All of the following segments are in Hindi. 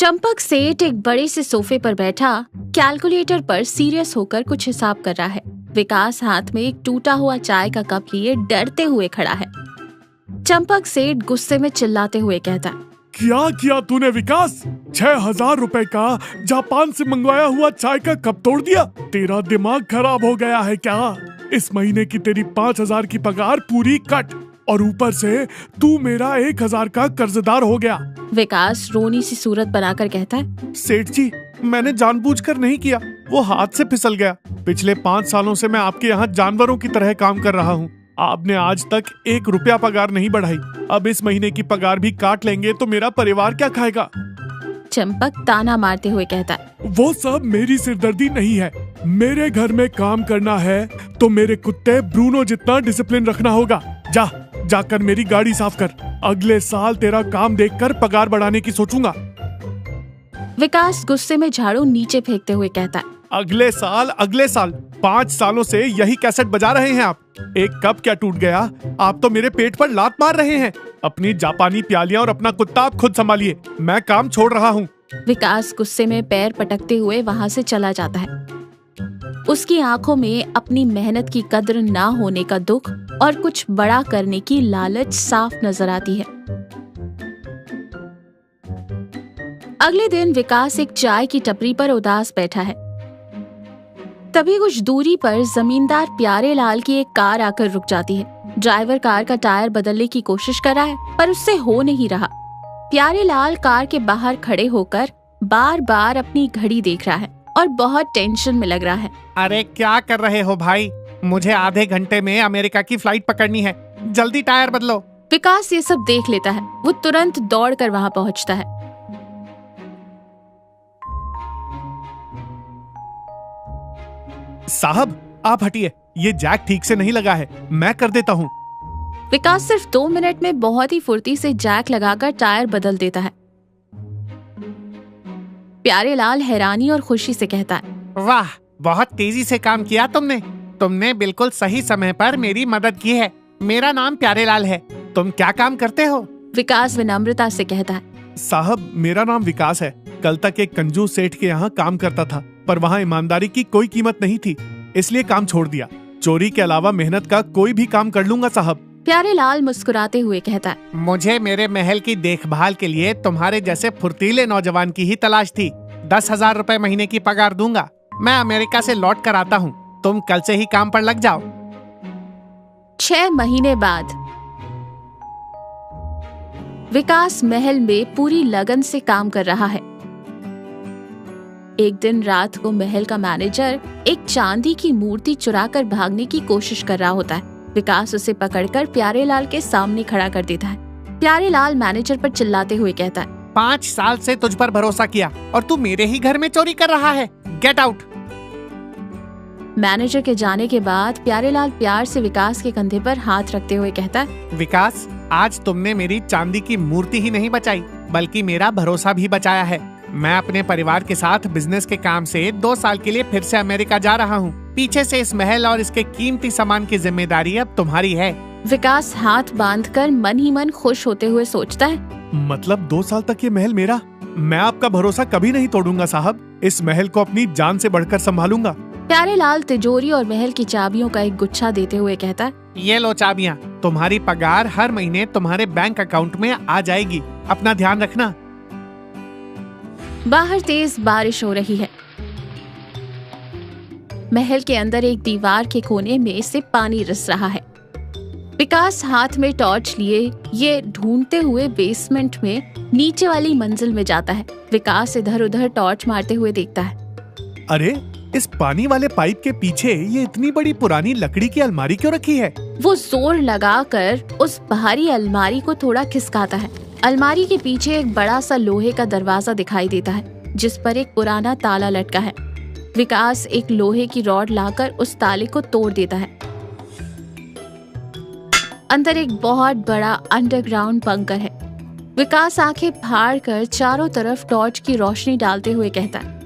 चंपक सेठ एक बड़े से सोफे पर बैठा कैलकुलेटर पर सीरियस होकर कुछ हिसाब कर रहा है। विकास हाथ में एक टूटा हुआ चाय का कप लिए डरते हुए खड़ा है। चंपक सेठ गुस्से में चिल्लाते हुए कहता है, क्या किया तूने विकास? 6,000 रुपए का जापान से मंगवाया हुआ चाय का कप तोड़ दिया। तेरा दिमाग खराब हो गया है क्या? इस महीने की तेरी 5,000 की पगार पूरी कट और ऊपर से तू मेरा 1,000 का कर्जदार हो गया। विकास रोनी सी सूरत बनाकर कहता है, सेठ जी, मैंने जानबूझकर नहीं किया, वो हाथ से फिसल गया। पिछले 5 सालों से मैं आपके यहाँ जानवरों की तरह काम कर रहा हूँ। आपने आज तक 1 रुपया पगार नहीं बढ़ाई। अब इस महीने की पगार भी काट लेंगे तो मेरा परिवार क्या खाएगा? चंपक ताना मारते हुए कहता है, वो सब मेरी सिरदर्दी नहीं है। मेरे घर में काम करना है तो मेरे कुत्ते ब्रूनो जितना डिसिप्लिन रखना होगा। जाकर मेरी गाड़ी साफ कर। अगले साल तेरा काम देखकर पगार बढ़ाने की सोचूंगा। विकास गुस्से में झाड़ू नीचे फेंकते हुए कहता है, अगले साल 5 सालों से यही कैसेट बजा रहे हैं आप। एक कप क्या टूट गया? आप तो मेरे पेट पर लात मार रहे हैं। अपनी जापानी प्यालियां और अपना कुत्ता आप खुद संभालिए, मैं काम छोड़ रहा हूँ। विकास गुस्से में पैर पटकते हुए वहाँ से चला जाता है। उसकी आंखों में अपनी मेहनत की कद्र ना होने का दुख और कुछ बड़ा करने की लालच साफ नजर आती है। अगले दिन विकास एक चाय की टपरी पर उदास बैठा है। तभी कुछ दूरी पर जमींदार प्यारे लाल की एक कार आकर रुक जाती है। ड्राइवर कार का टायर बदलने की कोशिश कर रहा है पर उससे हो नहीं रहा। प्यारे लाल कार के बाहर खड़े होकर बार बार अपनी घड़ी देख रहा है और बहुत टेंशन में लग रहा है। अरे क्या कर रहे हो भाई? मुझे आधे घंटे में अमेरिका की फ्लाइट पकड़नी है, जल्दी टायर बदलो। विकास ये सब देख लेता है। वो तुरंत दौड़कर वहाँ पहुँचता है। साहब, आप हटिए, ये जैक ठीक से नहीं लगा है, मैं कर देता हूँ। विकास सिर्फ 2 मिनट में बहुत ही फुर्ती से जैक लगाकर टायर बदल देता है। प्यारे लाल हैरानी और खुशी से कहता है, वाह, बहुत तेजी से काम किया तुमने बिल्कुल सही समय पर मेरी मदद की है। मेरा नाम प्यारे लाल है। तुम क्या काम करते हो? विकास विनम्रता से कहता है, साहब, मेरा नाम विकास है। कल तक एक कंजूस सेठ के यहाँ काम करता था, पर वहाँ ईमानदारी की कोई कीमत नहीं थी, इसलिए काम छोड़ दिया। चोरी के अलावा मेहनत का कोई भी काम कर लूंगा साहब। प्यारे लाल मुस्कुराते हुए कहता है, मुझे मेरे महल की देखभाल के लिए तुम्हारे जैसे फुर्तीले नौजवान की ही तलाश थी। 10,000 रुपए महीने की पगार दूंगा। मैं अमेरिका से लौट कर आता हूँ, तुम कल से ही काम पर लग जाओ। 6 महीने बाद विकास महल में पूरी लगन से काम कर रहा है। एक दिन रात को महल का मैनेजर एक चांदी की मूर्ति चुराकर भागने की कोशिश कर रहा होता है। विकास उसे पकड़कर प्यारे लाल के सामने खड़ा कर देता है। प्यारे लाल मैनेजर पर चिल्लाते हुए कहता है, 5 साल से तुझ पर भरोसा किया और तू मेरे ही घर में चोरी कर रहा है। Get out. मैनेजर के जाने के बाद प्यारे लाल प्यार से विकास के कंधे पर हाथ रखते हुए कहता है, विकास, आज तुमने मेरी चांदी की मूर्ति ही नहीं बचाई, बल्कि मेरा भरोसा भी बचाया है। मैं अपने परिवार के साथ बिजनेस के काम से 2 साल के लिए फिर से अमेरिका जा रहा हूँ। पीछे से इस महल और इसके कीमती सामान की जिम्मेदारी अब तुम्हारी है। विकास हाथ बांधकर मन ही मन खुश होते हुए सोचता है, मतलब 2 साल तक ये महल मेरा? मैं आपका भरोसा कभी नहीं तोड़ूंगा साहब। इस महल को अपनी जान से बढ़कर संभालूंगा। प्यारे लाल तिजोरी और महल की चाबियों का एक गुच्छा देते हुए कहता है, ये लो चाबियाँ। तुम्हारी पगार हर महीने तुम्हारे बैंक अकाउंट में आ जाएगी। अपना ध्यान रखना। बाहर तेज बारिश हो रही है। महल के अंदर एक दीवार के कोने में से पानी रिस रहा है। विकास हाथ में टॉर्च लिए ये ढूंढते हुए बेसमेंट में नीचे वाली मंजिल में जाता है। विकास इधर उधर टॉर्च मारते हुए देखता है, अरे, इस पानी वाले पाइप के पीछे ये इतनी बड़ी पुरानी लकड़ी की अलमारी क्यों रखी है? वो जोर लगाकर उस भारी अलमारी को थोड़ा खिसकाता है। अलमारी के पीछे एक बड़ा सा लोहे का दरवाजा दिखाई देता है, जिस पर एक पुराना ताला लटका है। विकास एक लोहे की रॉड लाकर उस ताले को तोड़ देता है। अंदर एक बहुत बड़ा अंडरग्राउंड बंकर है। विकास आंखें फाड़ कर चारों तरफ टॉर्च की रोशनी डालते हुए कहता है,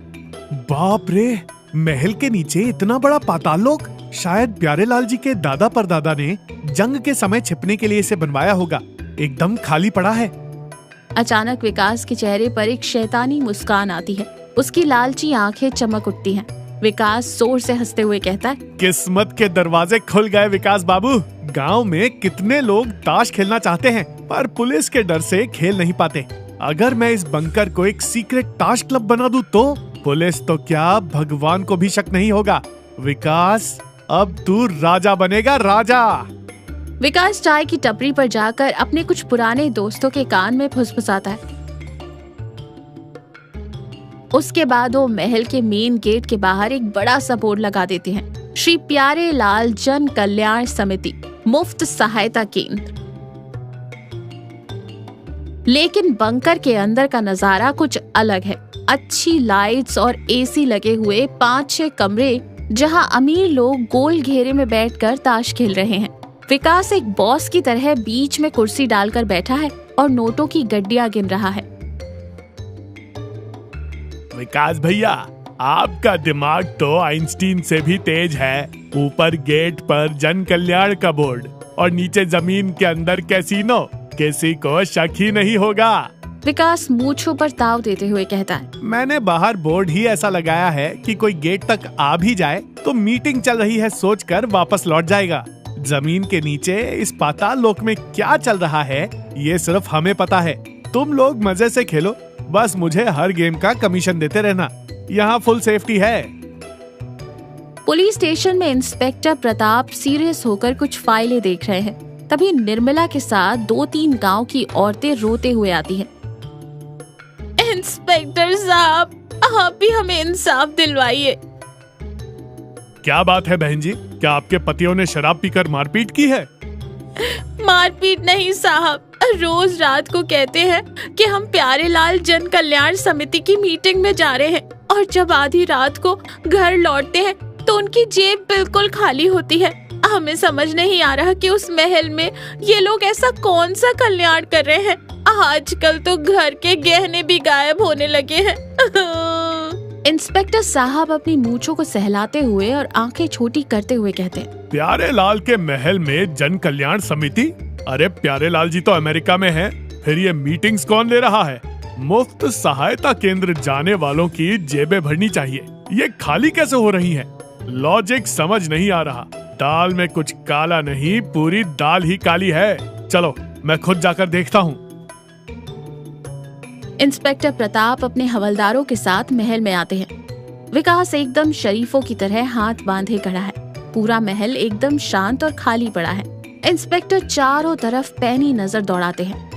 बाप रे, महल के नीचे इतना बड़ा पाताल लोक। शायद प्यारे लाल जी के दादा परदादा ने जंग के समय छिपने के लिए इसे बनवाया होगा। एकदम खाली पड़ा है। अचानक विकास के चेहरे पर एक शैतानी मुस्कान आती है। उसकी लालची आंखें चमक उठती हैं। विकास जोर से हंसते हुए कहता है, किस्मत के दरवाजे खुल गए विकास बाबू। गांव में कितने लोग ताश खेलना चाहते हैं पर पुलिस के डर से खेल नहीं पाते। अगर मैं इस बंकर को एक सीक्रेट ताश क्लब बना दूं तो पुलिस तो क्या भगवान को भी शक नहीं होगा। विकास अब तू राजा बनेगा, राजा। विकास चाय की टपरी पर जाकर अपने कुछ पुराने दोस्तों के कान में फुसफुसाता है। उसके बाद वो महल के मेन गेट के बाहर एक बड़ा सा बोर्ड लगा देते हैं, श्री प्यारे लाल जन कल्याण समिति, मुफ्त सहायता केंद्र। लेकिन बंकर के अंदर का नजारा कुछ अलग है। अच्छी लाइट्स और एसी लगे हुए 5-6 कमरे, जहां अमीर लोग गोल घेरे में बैठकर ताश खेल रहे हैं। विकास एक बॉस की तरह बीच में कुर्सी डालकर बैठा है और नोटों की गड्डियां गिन रहा है। विकास भैया, आपका दिमाग तो आइंस्टीन से भी तेज है। ऊपर गेट पर जन कल्याण का बोर्ड और नीचे जमीन के अंदर कैसीनो, किसी को शक ही नहीं होगा। विकास मूंछों पर ताव देते हुए कहता है, मैंने बाहर बोर्ड ही ऐसा लगाया है कि कोई गेट तक आ भी जाए तो मीटिंग चल रही है सोचकर वापस लौट जाएगा। जमीन के नीचे इस पाताल लोक में क्या चल रहा है ये सिर्फ हमें पता है। तुम लोग मजे से खेलो, बस मुझे हर गेम का कमीशन देते रहना। यहाँ फुल सेफ्टी है। पुलिस स्टेशन में इंस्पेक्टर प्रताप सीरियस होकर कुछ फाइलें देख रहे हैं। तभी निर्मला के साथ 2-3 गांव की औरतें रोते हुए आती हैं। इंस्पेक्टर साहब, आप भी हमें इंसाफ दिलवाइए। क्या बात है बहन जी, क्या आपके पतियों ने शराब पीकर मारपीट की है? मारपीट नहीं साहब, रोज रात को कहते हैं कि हम प्यारे लाल जन कल्याण समिति की मीटिंग में जा रहे हैं और जब आधी रात को घर लौटते हैं तो उनकी जेब बिल्कुल खाली होती है। हमें समझ नहीं आ रहा कि उस महल में ये लोग ऐसा कौन सा कल्याण कर रहे हैं। आजकल तो घर के गहने भी गायब होने लगे हैं। इंस्पेक्टर साहब अपनी मूंछों को सहलाते हुए और आंखें छोटी करते हुए कहते हैं, प्यारे लाल के महल में जन कल्याण समिति? अरे प्यारे लाल जी तो अमेरिका में हैं, फिर ये मीटिंग्स कौन ले रहा है? मुफ्त सहायता केंद्र जाने वालों की जेबें भरनी चाहिए, ये खाली कैसे हो रही हैं? लॉजिक समझ नहीं आ रहा। दाल में कुछ काला नहीं, पूरी दाल ही काली है। चलो मैं खुद जाकर देखता हूँ। इंस्पेक्टर प्रताप अपने हवलदारों के साथ महल में आते हैं। विकास एकदम शरीफों की तरह हाथ बांधे खड़ा है। पूरा महल एकदम शांत और खाली पड़ा है। इंस्पेक्टर चारों तरफ पैनी नजर दौड़ाते हैं।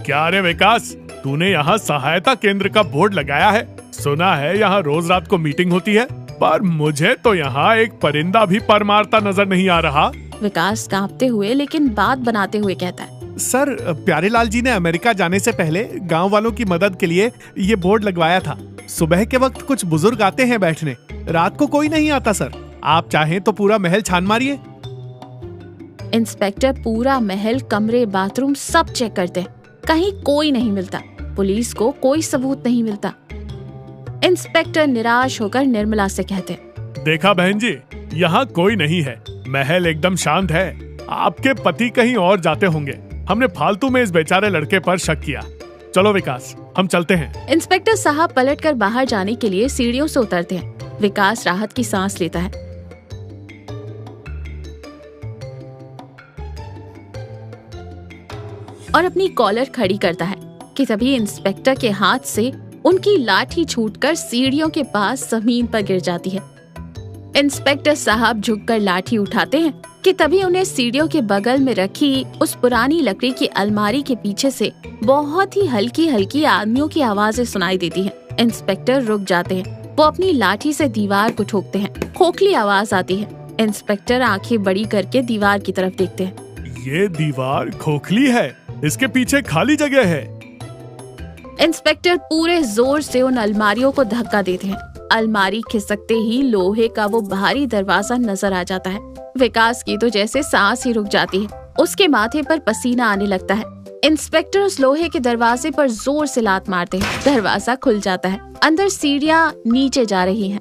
क्या रे विकास, तूने यहाँ सहायता केंद्र का बोर्ड लगाया है? सुना है यहाँ रोज रात को मीटिंग होती है, पर मुझे तो यहाँ एक परिंदा भी पर मारता नजर नहीं आ रहा। विकास कांपते हुए लेकिन बात बनाते हुए कहता है, सर, प्यारे लाल जी ने अमेरिका जाने से पहले गांव वालों की मदद के लिए ये बोर्ड लगवाया था। सुबह के वक्त कुछ बुजुर्ग आते हैं बैठने, रात को कोई नहीं आता सर। आप चाहें तो पूरा महल छान मारिए। इंस्पेक्टर पूरा महल, कमरे, बाथरूम सब चेक करते हैं। कहीं कोई नहीं मिलता। पुलिस को कोई सबूत नहीं मिलता। इंस्पेक्टर निराश होकर निर्मला से कहते, देखा बहन जी, यहाँ कोई नहीं है, महल एकदम शांत है। आपके पति कहीं और जाते होंगे। हमने फालतू में इस बेचारे लड़के पर शक किया। चलो विकास, हम चलते हैं। इंस्पेक्टर साहब पलटकर बाहर जाने के लिए सीढ़ियों से उतरते हैं। विकास राहत की सांस लेता है। और अपनी कॉलर खड़ी करता है कि तभी इंस्पेक्टर के हाथ से उनकी लाठी छूटकर सीढ़ियों के पास जमीन पर गिर जाती है। इंस्पेक्टर साहब झुककर लाठी उठाते हैं कि तभी उन्हें सीढ़ियों के बगल में रखी उस पुरानी लकड़ी की अलमारी के पीछे से बहुत ही हल्की हल्की आदमियों की आवाजें सुनाई देती हैं। इंस्पेक्टर रुक जाते हैं। वो अपनी लाठी से दीवार को ठोकते हैं। खोखली आवाज आती है। इंस्पेक्टर आंखें बड़ी करके दीवार की तरफ देखते हैं। ये दीवार खोखली है, इसके पीछे खाली जगह है। इंस्पेक्टर पूरे जोर से उन अलमारियों को धक्का देते हैं। अलमारी खिसकते ही लोहे का वो भारी दरवाजा नजर आ जाता है। विकास की तो जैसे सांस ही रुक जाती है। उसके माथे पर पसीना आने लगता है। इंस्पेक्टर उस लोहे के दरवाजे पर जोर से लात मारते हैं। दरवाजा खुल जाता है। अंदर सीढ़ियां नीचे जा रही हैं।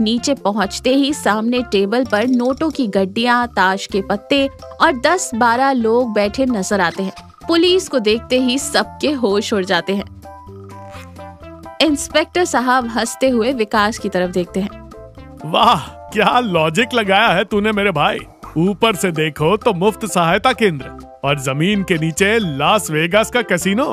नीचे पहुंचते ही सामने टेबल पर नोटों की गड्डियां, ताश के पत्ते और 10-12 लोग बैठे नजर आते हैं। पुलिस को देखते ही सबके होश उड़ जाते हैं। इंस्पेक्टर साहब हंसते हुए विकास की तरफ देखते हैं। वाह, क्या लॉजिक लगाया है तूने मेरे भाई। ऊपर से देखो तो मुफ्त सहायता केंद्र और जमीन के नीचे लास वेगास का कैसीनो।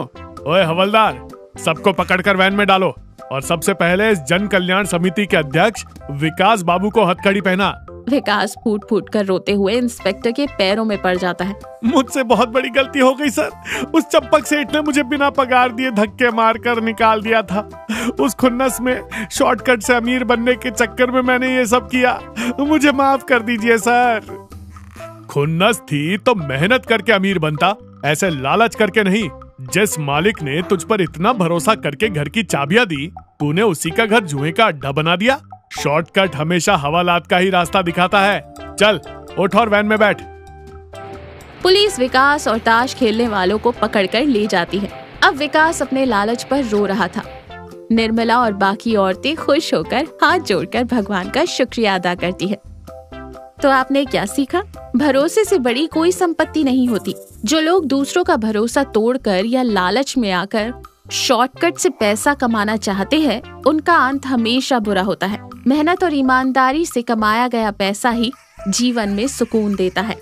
ओए हवलदार, सबको पकड़कर वैन में डालो और सबसे पहले इस जन कल्याण समिति के अध्यक्ष विकास बाबू को हथकड़ी पहना। विकास फूट फूट कर रोते हुए इंस्पेक्टर के पैरों में पड़ जाता है। मुझसे बहुत बड़ी गलती हो गई सर। उस चंपक सेठ ने मुझे बिना पगार दिए धक्के मारकर निकाल दिया था। उस खुन्नस में शॉर्टकट से अमीर बनने के चक्कर में मैंने ये सब किया। मुझे माफ कर दीजिए सर। खुन्नस थी तो मेहनत करके अमीर बनता, ऐसे लालच करके नहीं। जिस मालिक ने तुझ पर इतना भरोसा करके घर की चाबियां दी, तूने उसी का घर जुए का अड्डा बना दिया। शॉर्टकट हमेशा हवालात का ही रास्ता दिखाता है। चल उठ और वैन में बैठ। पुलिस विकास और ताश खेलने वालों को पकड़कर ले जाती है। अब विकास अपने लालच पर रो रहा था। निर्मला और बाकी औरतें खुश होकर हाथ जोड़कर भगवान का शुक्रिया अदा करती है। तो आपने क्या सीखा? भरोसे से बड़ी कोई संपत्ति नहीं होती। जो लोग दूसरों का भरोसा तोड़कर या लालच में आकर शॉर्टकट से पैसा कमाना चाहते हैं, उनका अंत हमेशा बुरा होता है। मेहनत और ईमानदारी से कमाया गया पैसा ही जीवन में सुकून देता है।